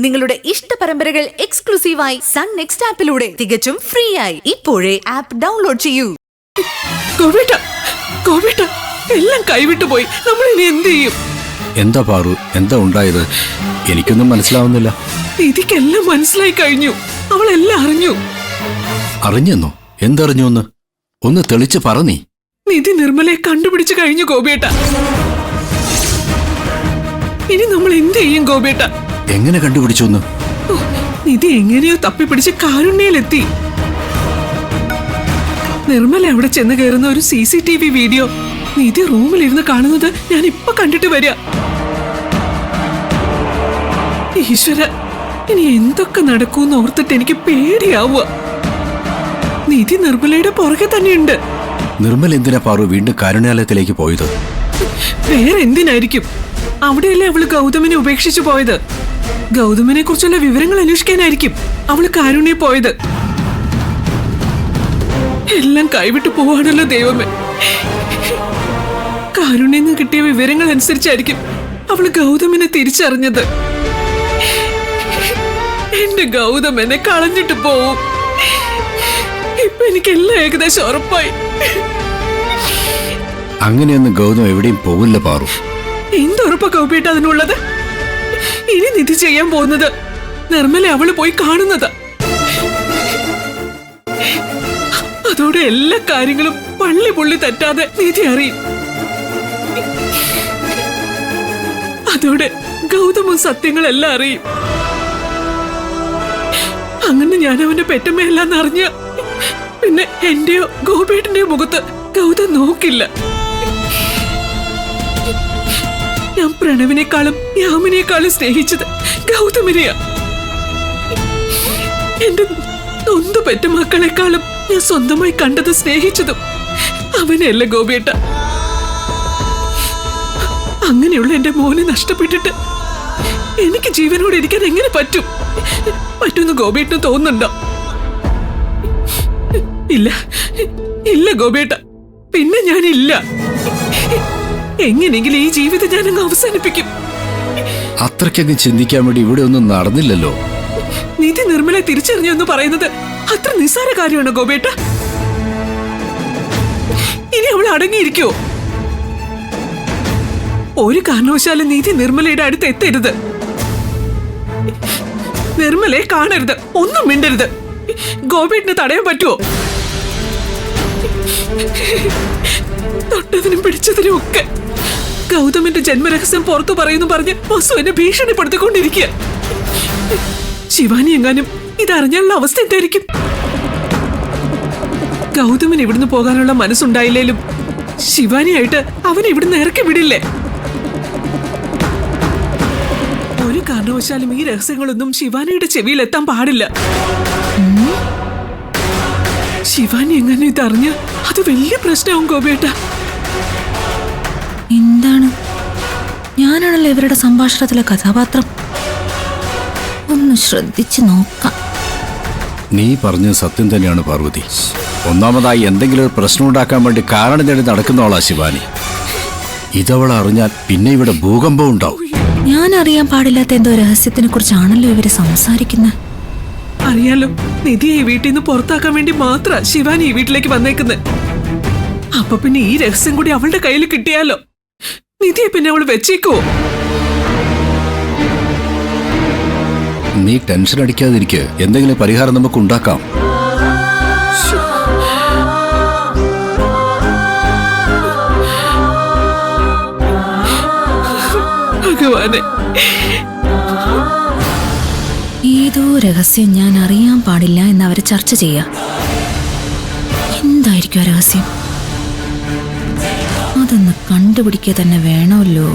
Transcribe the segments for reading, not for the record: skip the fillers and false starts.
നിങ്ങളുടെ ഇഷ്ട പരമ്പരകൾ എക്സ്ക്ലൂസീവായി സൺ നെക്സ്റ്റ് ആപ്പിലൂടെ തികച്ചും ഫ്രീ ആയി ഇപ്പോഴേ ആപ്പ് ഡൗൺലോഡ് ചെയ്യൂ. എല്ലാം കൈവിട്ടു പോയി. നമ്മൾ ഇനി എന്ത് ചെയ്യും? എന്താ പാറു, എന്താ ഉണ്ടായത്? എനിക്കൊന്നും മനസ്സിലാവുന്നില്ല. നിധിക്കെല്ലാം മനസ്സിലായി കഴിഞ്ഞു. അവളെല്ലാം അറിഞ്ഞു. അറിഞ്ഞെന്നോ? എന്തറിഞ്ഞു? ഒന്ന് തെളിച്ച് പറ. നീ നിധി നിർമ്മലയെ കണ്ടുപിടിച്ചു കഴിഞ്ഞു ഗോപിയേട്ട. ഇനി നമ്മൾ എന്ത് ചെയ്യും ഗോപിയേട്ട? എങ്ങനെ കണ്ടുപിടിച്ചു? നിധി എങ്ങനെയോ തപ്പിപ്പിടിച്ച് കാരുണ്യയിലെത്തി. നിർമ്മല അവിടെ ചെന്ന് കയറുന്ന ഒരു CCTV വീഡിയോ നിധി റൂമിലിരുന്ന് കാണുന്നത് ഞാൻ ഇപ്പൊ കണ്ടിട്ട് വരിക. ഈശ്വര, ഇനി എന്തൊക്കെ നടക്കൂന്ന് ഓർത്തിട്ട് എനിക്ക് പേടിയാവുക. നിധി നിർമ്മലയുടെ പുറകെ തന്നെയുണ്ട്. നിർമ്മല എന്തിനാ പാറു വീണ്ടും കാരുണ്യാലയത്തിലേക്ക് പോയത്? വേറെ എന്തിനായിരിക്കും? അവിടെയല്ലേ അവള് ഗൗതമിനെ ഉപേക്ഷിച്ചു പോയത്. ഗൗതമിനെ കുറിച്ചുള്ള വിവരങ്ങൾ അന്വേഷിക്കാനായിരിക്കും അവള് കാരുണ്യെ പോയത്. എല്ലാം കൈവിട്ടു പോവാണല്ലോ ദൈവമേ. കാരുണ്യെന്ന് കിട്ടിയ വിവരങ്ങൾ അനുസരിച്ചായിരിക്കും അവള് ഗൗതമിനെ തിരിച്ചറിഞ്ഞത്. എന്റെ ഗൗതം എന്നെ കളഞ്ഞിട്ട് പോവും. ഇപ്പൊ എനിക്കെല്ലാം ഏകദേശം ഉറപ്പായി. അങ്ങനെയൊന്നും ഗൗതം എവിടെയും പോവില്ല പാറു. എന്തുറപ്പാ ഗോപിയേട്ട അതിനുള്ളത്? ഇനി നിധി ചെയ്യാൻ പോകുന്നത് നിർമ്മല അവള് പോയി കാണുന്നതാ. അതോടെ എല്ലാ കാര്യങ്ങളും പള്ളി പുള്ളി തെറ്റാതെ നിധി അറിയും. അതോടെ ഗൗതമും സത്യങ്ങളെല്ലാം അറിയും. അങ്ങനെ ഞാൻ അവന്റെ പെറ്റമ്മയെല്ലാം അറിഞ്ഞ പിന്നെ എന്റെയോ ഗോപിയേട്ടന്റെയോ മുഖത്ത് ഗൗതം നോക്കില്ല. ഞാൻ പ്രണവിനേക്കാളും യാമിനേക്കാളും സ്നേഹിച്ചത് ഗൗതമിനെയാ. എന്റെ നൊന്തു പെറ്റ മക്കളെക്കാളും ഞാൻ സ്വന്തമായി കണ്ടത് സ്നേഹിച്ചതും അവനെയല്ല ഗോപിയേട്ട. അങ്ങനെയുള്ള എന്റെ മോനെ നഷ്ടപ്പെട്ടിട്ട് എനിക്ക് ജീവനോട് ഇരിക്കാൻ എങ്ങനെ പറ്റുമെന്ന് ഗോപിയേട്ടന് തോന്നുന്നുണ്ടോ? ഇല്ല ഇല്ല ഗോപിയേട്ട, പിന്നെ ഞാനില്ല. എങ്ങനെയെങ്കിലും ഈ ജീവിതം ഞാനങ്ങ് അവസാനിപ്പിക്കും. അത്രയ്ക്കങ്ങ് ചിന്തിക്കാൻ വേണ്ടി ഇവിടെ ഒന്നും നടന്നില്ലല്ലോ. നിധി നിർമ്മല തിരിച്ചറിഞ്ഞു എന്ന് പറയുന്നത് അത്ര നിസ്സാര കാര്യമാണ് ഗോപിയേട്ട. ഇനി അവൾ അടങ്ങിയിരിക്കുവോ? ഒരു കാരണവശാലും നിധി നിർമ്മലയുടെ അടുത്ത് എത്തരുത്. നിർമ്മലയെ കാണരുത്, ഒന്നും മിണ്ടരുത്. ഗോപിയേട്ടനെ തടയാൻ പറ്റുമോ? തൊട്ടതിനും പിടിച്ചതിനും ഒക്കെ ഗൗതമിന്റെ ജന്മരഹസ്യം പുറത്തു പറയുന്നു പറഞ്ഞ് വസു എന്നെ ഭീഷണിപ്പെടുത്തിക്കൊണ്ടിരിക്കുക. ശിവാനി എങ്ങാനും ഇതറിഞ്ഞാലുള്ള അവസ്ഥ എന്തായിരിക്കും? ഗൗതമിന് ഇവിടുന്ന് പോകാനുള്ള മനസ്സുണ്ടായില്ലേലും ശിവാനിയായിട്ട് അവനെ ഇവിടുന്ന് ഇറക്കി വിടില്ലേ? ഒരു കാരണവശാലും ഈ രഹസ്യങ്ങളൊന്നും ശിവാനിയുടെ ചെവിയിൽ എത്താൻ പാടില്ല. ശിവാനി എങ്ങനെ ഇതറിഞ്ഞ് അത് വലിയ പ്രശ്നമാവും ഗോപിയേട്ട. എന്താണ്? ഞാനാണല്ലോ ഇവരുടെ സംഭാഷണത്തിലെ കഥാപാത്രം. ഒന്ന് ശ്രദ്ധിച്ചു നോക്കാം. നീ പറഞ്ഞത് സത്യം തന്നെയാണ് പാർവതി. ഒന്നാമതായി എന്തെങ്കിലും ഒരു പ്രശ്നം ഉണ്ടാക്കാൻ വേണ്ടി കാരണം തേടി നടക്കുന്നവളാ ശിവാനി. ഇതവൾ അറിഞ്ഞാൽ പിന്നെ ഇവിടെ ഭൂകമ്പം ഉണ്ടാവും. ഞാൻ അറിയാൻ പാടില്ലാത്ത എന്തോ രഹസ്യത്തിനെ കുറിച്ചാണല്ലോ ഇവര് സംസാരിക്കുന്നത്. അറിയാലോ, നിധിയെ ഈ വീട്ടിൽ നിന്ന് പുറത്താക്കാൻ വേണ്ടി മാത്ര ശിവാനി ഈ വീട്ടിലേക്ക് വന്നേക്കുന്നത്. അപ്പൊ പിന്നെ ഈ രഹസ്യം കൂടി അവളുടെ കയ്യിൽ കിട്ടിയാലോ? നിധിയെ പിന്നെ അവൾ വെച്ചേക്കോ? നീ ടെൻഷൻ അടിക്കാതിരിക്കുക. എന്തെങ്കിലും പരിഹാരം നമുക്ക് ഉണ്ടാക്കാം. ഭഗവാനെ, ഏതോ രഹസ്യം ഞാൻ അറിയാൻ പാടില്ല എന്ന് അവര് ചർച്ച ചെയ്യാം. എന്തായിരിക്കും ആ രഹസ്യം? അതൊന്ന് കണ്ടുപിടിക്കുക തന്നെ വേണമല്ലോ.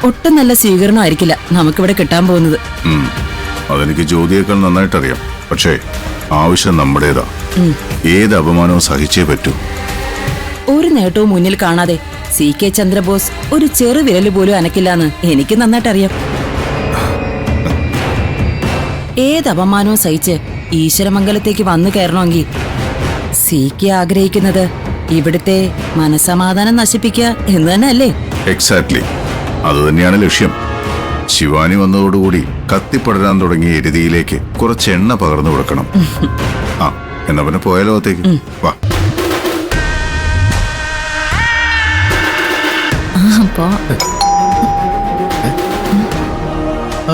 ഒട്ടും നല്ല സ്വീകരണമായിരിക്കില്ല നമുക്കിവിടെ കിട്ടാൻ പോകുന്നത്. അതെനിക്ക് ജ്യോതിയേക്കാൾ നന്നായിട്ടറിയാം. പക്ഷേ ആവശ്യം നമ്മുടേതാ. ഏത് അപമാനവും സഹിച്ചേ പറ്റൂ. ഒരു നേട്ടവും മുന്നിൽ കാണാതെ CK ചന്ദ്രബോസ് ഒരു ചെറു വിരല് പോലും അനക്കില്ലാന്ന് എനിക്ക് നന്നായിട്ടറിയാം. ഏത് അപമാനവും സഹിച്ച് ഈശ്വരമംഗലത്തേക്ക് വന്നു കയറണമെങ്കിൽ CK ആഗ്രഹിക്കുന്നത് ഇവിടുത്തെ മനസമാധാനം നശിപ്പിക്കുക എന്ന് തന്നെ അല്ലേ? എക്സാക്ട്ലി, അതുതന്നെയാണ് ലക്ഷ്യം. ശിവാനി വന്നതോടുകൂടി കത്തിപ്പടരാൻ തുടങ്ങിയ എരുതിയിലേക്ക് കുറച്ച് എണ്ണ പകർന്നു കൊടുക്കണം. ആ, എന്നാ പിന്നെ പോയ ലോകത്തേക്ക് വാ. അപ്പോ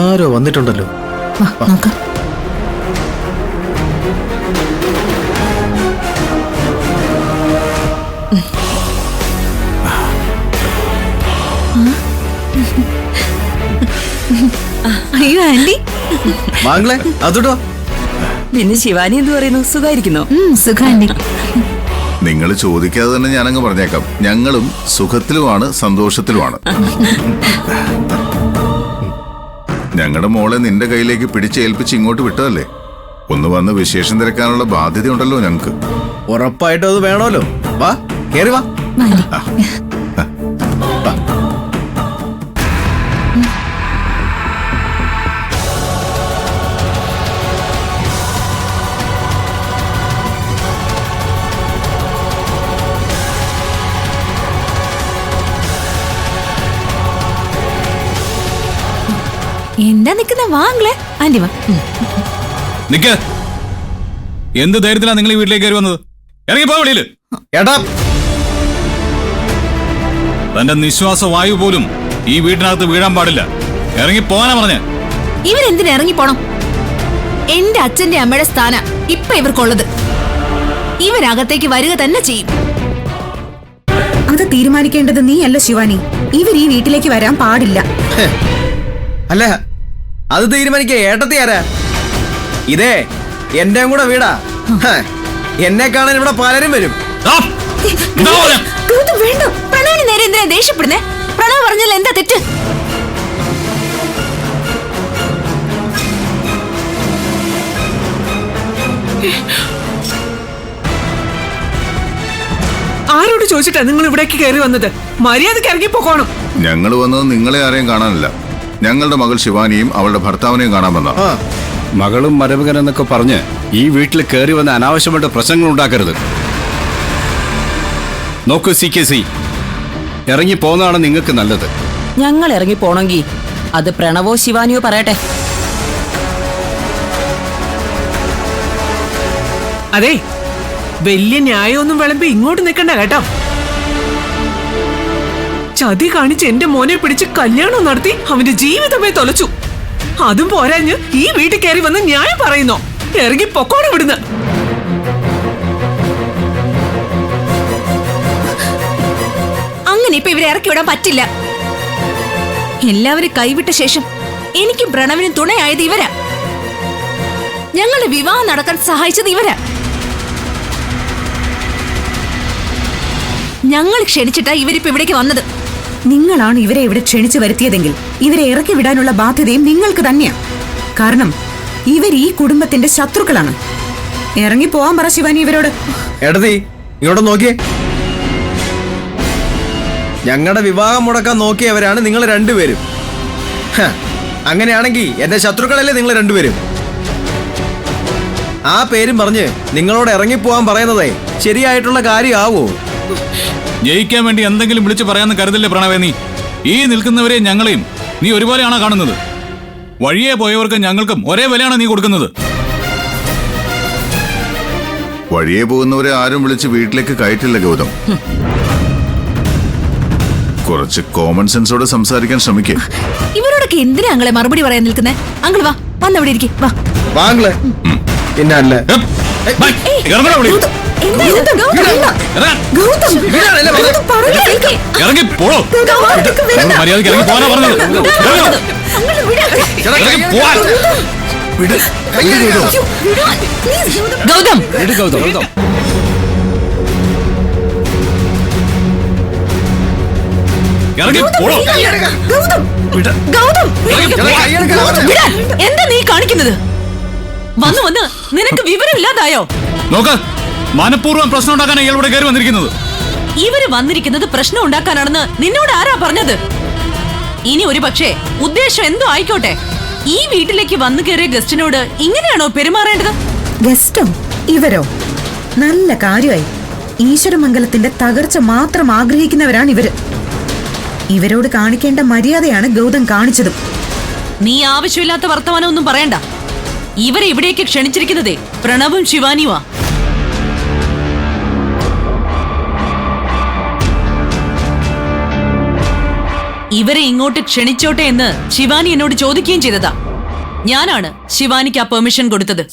ആരോ വന്നിട്ടുണ്ടല്ലോ. നോക്കാം. അയ്യോ ആന്റി, മാങ്ങളെ അതോട്ടോ. പിന്നെ ശിവാനി എന്ത് പറയുന്നു? സുഖായിരിക്കുന്നോ? സുഖം ആന്റി. നിങ്ങൾ ചോദിക്കാതെ തന്നെ ഞാനങ്ങ് പറഞ്ഞേക്കാം, ഞങ്ങളും സുഖത്തിലുമാണ് സന്തോഷത്തിലുമാണ്. ഞങ്ങളുടെ മോളെ നിന്റെ കയ്യിലേക്ക് പിടിച്ചേൽപ്പിച്ച് ഇങ്ങോട്ട് വിട്ടതല്ലേ? ഒന്ന് വന്ന് വിശേഷം തിരക്കാനുള്ള ബാധ്യതയുണ്ടല്ലോ ഞങ്ങക്ക്. ഉറപ്പായിട്ടും അത് വേണമല്ലോ. വാ, കേറി വാ. എന്താ നിക്കുന്ന? വാങ്ങളെ ആന്റി വാ. നിക്ക്. എന്ത് ധൈര്യത്തിലാണ് നിങ്ങൾ ഈ വീട്ടിലേക്ക് കയറി വന്നത്? ഇറങ്ങിപ്പോ വെളിയില്. ഏട്ടാ, തന്റെ നിശ്വാസ വായു പോലും ഈ വീട്ടിനകത്ത് വീഴാൻ പാടില്ല. ഇറങ്ങി പോകാനാ പറഞ്ഞ. ഇവരെന്തിനാ ഇറങ്ങി പോണം? എന്റെ അച്ഛന്റെ അമ്മയുടെ സ്ഥാന ഇപ്പൊ ഇവർക്കുള്ളത്. ഇവരകത്തേക്ക് വരിക തന്നെ ചെയ്യും. അത് തീരുമാനിക്കേണ്ടത് നീയല്ല ശിവാനി. ഇവർ ഈ വീട്ടിലേക്ക് വരാൻ പാടില്ല. അല്ല, അത് തീരുമാനിക്കേ ഏട്ടത്തി ആരാ? ഇതേ എന്റെയും കൂടെ വീടാ. എന്നെ കാണാൻ ഇവിടെ പലരും വരും. വേണ്ട, പ്രണവിന് നേരെ എന്തിനാ ദേഷ്യപ്പെടുന്നേ? പ്രണവ് പറഞ്ഞാൽ എന്താ തെറ്റ്? ആരോട് ചോദിച്ചിട്ടാ നിങ്ങൾ ഇവിടേക്ക് കയറി വന്നത്? മര്യാദക്ക് ഇറങ്ങി പോകണം. ഞങ്ങൾ വന്നത് നിങ്ങളെ ആരെയും കാണാനല്ല, ഞങ്ങളുടെ മകൾ ശിവാനിയും അവളുടെ ഭർത്താവിനെയും കാണാൻ വന്ന. മകളും മരുമകൻ എന്നൊക്കെ പറഞ്ഞ് ഈ വീട്ടിൽ കയറി വന്ന് അനാവശ്യമായിട്ട് പ്രശ്നങ്ങൾ ഉണ്ടാക്കരുത്. നോക്കൂ CK, ഇറങ്ങി പോകുന്നതാണ് നിങ്ങൾക്ക് നല്ലത്. ഞങ്ങൾ ഇറങ്ങി പോണെങ്കിൽ അത് പ്രണവോ ശിവാനിയോ പറയട്ടെ. അതെ, വലിയ ന്യായമൊന്നും വിളമ്പി ഇങ്ങോട്ട് നിൽക്കണ്ട കേട്ടോ. ചതി കാണിച്ച് എന്റെ മോനെ പിടിച്ച് കല്യാണം നടത്തി അവന്റെ ജീവിതമേ തൊലച്ചു. അതും പോരാഞ്ഞ് ഈ വീട്ടിൽ കയറി വന്ന് ന്യായം പറയുന്നോ? ഇറങ്ങി പൊക്കോടെ വിടുന്ന. അങ്ങനെ ഇപ്പൊ ഇവരെ ഇറക്കി വിടാൻ പറ്റില്ല. എല്ലാവരും കൈവിട്ട ശേഷം എനിക്കും പ്രണവിനും തുണയായത് ഇവരാ. ഞങ്ങളുടെ വിവാഹം നടക്കാൻ സഹായിച്ചത് ഇവരാ. ഞങ്ങൾ ക്ഷണിച്ചിട്ടാ ഇവരിപ്പോ ഇവിടേക്ക് വന്നത്. നിങ്ങളാണ് ഇവരെ ഇവിടെ ക്ഷണിച്ചു വരുത്തിയതെങ്കിൽ ഇവരെ ഇറക്കി വിടാനുള്ള ബാധ്യതയും നിങ്ങൾക്ക് തന്നെയാണ്. കാരണം ഇവർ ഈ കുടുംബത്തിന്റെ ശത്രുക്കളാണ്. ഇറങ്ങി പോവാൻ പറ ശിവാനി ഇവരോട്. ഏട്ടത്തി ഇങ്ങോട്ട് നോക്കിയേ. ഞങ്ങളുടെ വിവാഹം മുടക്കാൻ നോക്കിയവരാണ് നിങ്ങൾ രണ്ടുപേരും. അങ്ങനെയാണെങ്കിൽ എന്റെ ശത്രുക്കളല്ലേ നിങ്ങൾ രണ്ടുപേരും? ആ പേരും പറഞ്ഞ് നിങ്ങളോട് ഇറങ്ങിപ്പോവാൻ പറയുന്നതേ ശരിയായിട്ടുള്ള കാര്യമാവോ? ജയിക്കാൻ വേണ്ടി എന്തെങ്കിലും വിളിച്ചു പറയാന്ന് കരുതില്ലേ പ്രണവേ നീ? ഈ നിൽക്കുന്നവരെ ഞങ്ങളെയും നീ ഒരുപോലെയാണോ കാണുന്നത്? വഴിയെ പോയവർക്ക് ഞങ്ങൾക്കും ഒരേ വിലയാണ് നീ കൊടുക്കുന്നത്. വഴിയെ പോകുന്നവരെ ആരും വിളിച്ച് വീട്ടിലേക്ക് കയറ്റില്ല ഗൗതം. കുറച്ച് കോമൺ സെൻസോടെ സംസാരിക്കാൻ ശ്രമിക്കേ. ഇവരോടൊക്കെ എന്തിനാ അങ്ങളെ മറുപടി പറയാൻ നിൽക്കുന്നേ? അങ്കിൾ വാ, വന്നവിടെ ഇരിക്കും. വാ വാങ്ങളെ. പിന്നെ അല്ലേ ഇറങ്ങി പോളോ. മര്യാദക്ക് ഇറങ്ങി പോകാനാ പറഞ്ഞത്. ഗൗതം, ഗൗതം ഇറങ്ങി പോളോ. എന്താ നീ കാണിക്കുന്നത്? വന്നു വന്ന് നിനക്ക് വിവരമില്ലാതായോ? നോക്ക്, മനഃപൂർവ്വം പ്രശ്നം ഉണ്ടാക്കാൻ ഇയാൾ ഇവിടെ കയറി വന്നിരിക്കുന്നത്. ഇവര് വന്നിരിക്കുന്നത് പ്രശ്നം ഉണ്ടാക്കാനാണെന്ന് നിന്നോട് ആരാ പറഞ്ഞത്? ഇനി ഒരു പക്ഷേ ഉദ്ദേശം എന്തോ ആയിക്കോട്ടെ, ഈ വീട്ടിലേക്ക് വന്നു കയറിയ ഗസ്റ്റിനോട് ഇങ്ങനെയാണോ പെരുമാറേണ്ടത്? ഗസ്റ്റോ? ഇവരോ? നല്ല കാര്യമായി. ഈശ്വരമംഗലത്തിന്റെ തകർച്ച മാത്രം ആഗ്രഹിക്കുന്നവരാണ് ഇവര്. ഇവരോട് കാണിക്കേണ്ട മര്യാദയാണ് ഗൗതം കാണിച്ചതും. നീ ആവശ്യമില്ലാത്ത വർത്തമാനം ഒന്നും പറയണ്ട. ഇവരെ ഇവിടേക്ക് ക്ഷണിച്ചിരിക്കുന്നതേ പ്രണവും ശിവാനിയുമാ. ഇവരെ ഇങ്ങോട്ട് ക്ഷണിച്ചോട്ടെ എന്ന് ശിവാനി എന്നോട് ചോദിക്കുകയും ചെയ്തതാ. ഞാനാണ് ശിവാനിക്ക് ആ പെർമിഷൻ കൊടുത്തത്.